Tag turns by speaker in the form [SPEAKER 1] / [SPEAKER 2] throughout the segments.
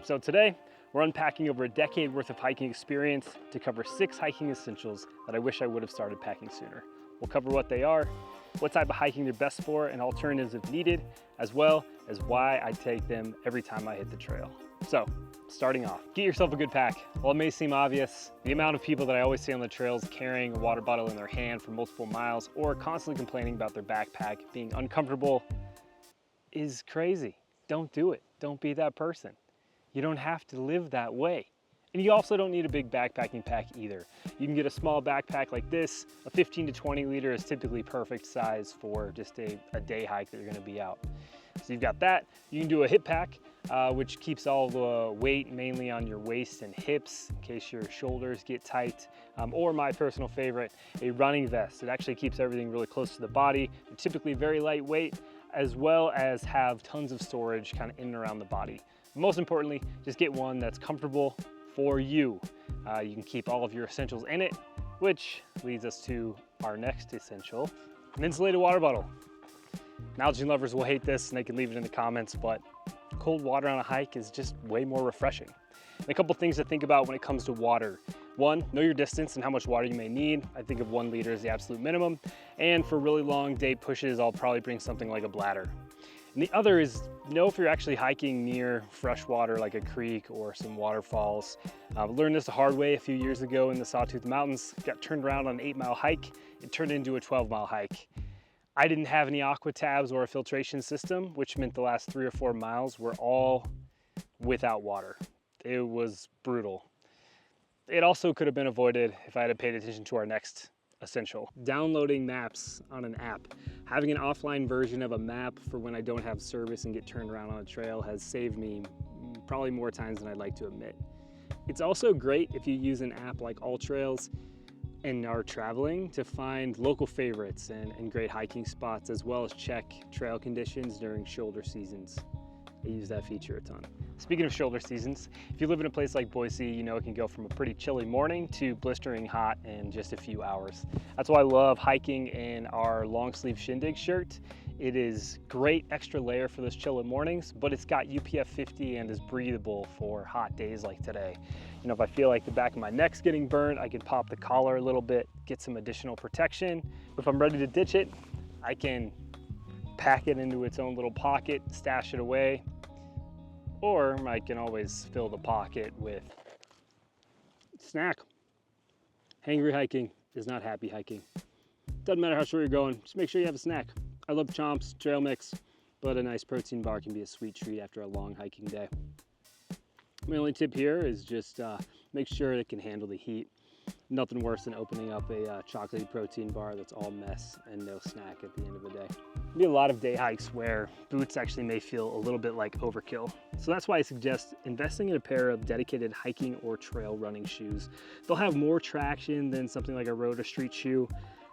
[SPEAKER 1] So today, we're unpacking over a decade worth of hiking experience to cover 6 hiking essentials that I wish I would have started packing sooner. We'll cover what they are, what type of hiking they're best for, and alternatives if needed, as well as why I take them every time I hit the trail. So, starting off, get yourself a good pack. While it may seem obvious, the amount of people that I always see on the trails carrying a water bottle in their hand for multiple miles or constantly complaining about their backpack being uncomfortable is crazy. Don't do it. Don't be that person. You don't have to live that way. And you also don't need a big backpacking pack either. You can get a small backpack like this. A 15 to 20 liter is typically perfect size for just a day hike that you're gonna be out. So you've got that. You can do a hip pack, which keeps all the weight mainly on your waist and hips in case your shoulders get tight. Or my personal favorite, a running vest. It actually keeps everything really close to the body. They're typically very lightweight, as well as have tons of storage kind of in and around the body. Most importantly, just get one that's comfortable for you. You can keep all of your essentials in it, which leads us to our next essential, an insulated water bottle. Nalgene lovers will hate this and they can leave it in the comments, but cold water on a hike is just way more refreshing. And a couple things to think about when it comes to water. One, know your distance and how much water you may need. I think of 1 liter as the absolute minimum. And for really long day pushes, I'll probably bring something like a bladder. And the other is know if you're actually hiking near fresh water like a creek or some waterfalls. Learned this the hard way a few years ago in the Sawtooth Mountains. Got turned around on an 8-mile hike. It turned into a 12-mile hike. I didn't have any aqua tabs or a filtration system, which meant the last 3 or 4 miles were all without water. It was brutal. It also could have been avoided if I had paid attention to our next essential. Downloading maps on an app. Having an offline version of a map for when I don't have service and get turned around on a trail has saved me probably more times than I'd like to admit. It's also great if you use an app like AllTrails and are traveling to find local favorites and great hiking spots, as well as check trail conditions during shoulder seasons. I use that feature a ton. Speaking of shoulder seasons, if you live in a place like Boise, you know it can go from a pretty chilly morning to blistering hot in just a few hours. That's why I love hiking in our long sleeve shindig shirt. It is great extra layer for those chilly mornings, but it's got UPF 50 and is breathable for hot days like today. You know, if I feel like the back of my neck's getting burnt, I could pop the collar a little bit, get some additional protection. If I'm ready to ditch it, I can pack it into its own little pocket, stash it away, or I can always fill the pocket with snack. Hangry hiking is not happy hiking. Doesn't matter how short you're going, just make sure you have a snack. I love chomps, trail mix, but a nice protein bar can be a sweet treat after a long hiking day. My only tip here is just make sure it can handle the heat. Nothing worse than opening up a chocolatey protein bar that's all mess and no snack at the end of the day. There'll be a lot of day hikes where boots actually may feel a little bit like overkill. So that's why I suggest investing in a pair of dedicated hiking or trail running shoes. They'll have more traction than something like a road or street shoe,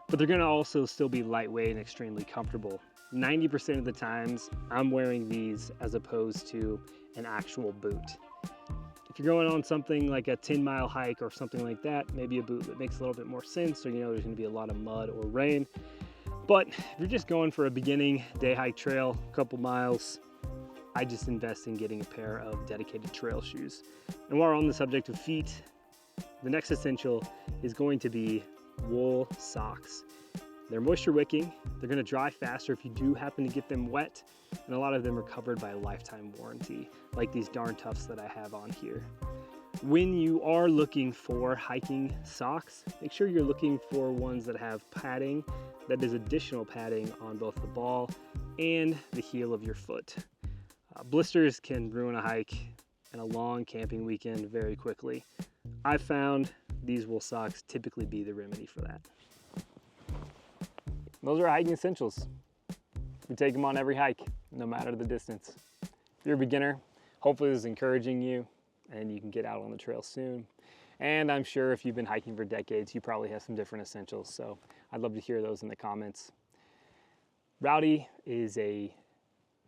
[SPEAKER 1] but they're gonna also still be lightweight and extremely comfortable. 90% of the times I'm wearing these as opposed to an actual boot. If you're going on something like a 10-mile hike or something like that, maybe a boot that makes a little bit more sense, or you know there's gonna be a lot of mud or rain. But if you're just going for a beginning day hike trail, a couple miles, I just invest in getting a pair of dedicated trail shoes. And while we're on the subject of feet, the next essential is going to be wool socks. They're moisture wicking, they're gonna dry faster if you do happen to get them wet, and a lot of them are covered by a lifetime warranty, like these Darn Toughs that I have on here. When you are looking for hiking socks, make sure you're looking for ones that have padding, that is additional padding on both the ball and the heel of your foot. Blisters can ruin a hike and a long camping weekend very quickly. I've found these wool socks typically be the remedy for that. Those are hiking essentials. We take them on every hike, no matter the distance. If you're a beginner, hopefully this is encouraging you and you can get out on the trail soon. And I'm sure if you've been hiking for decades, you probably have some different essentials. So I'd love to hear those in the comments. Rowdee is a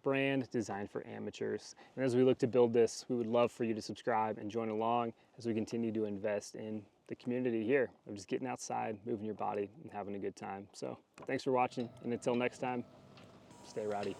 [SPEAKER 1] brand designed for amateurs. And as we look to build this, we would love for you to subscribe and join along as we continue to invest in the community here of just getting outside, moving your body, and having a good time. So thanks for watching, and until next time, stay rowdy.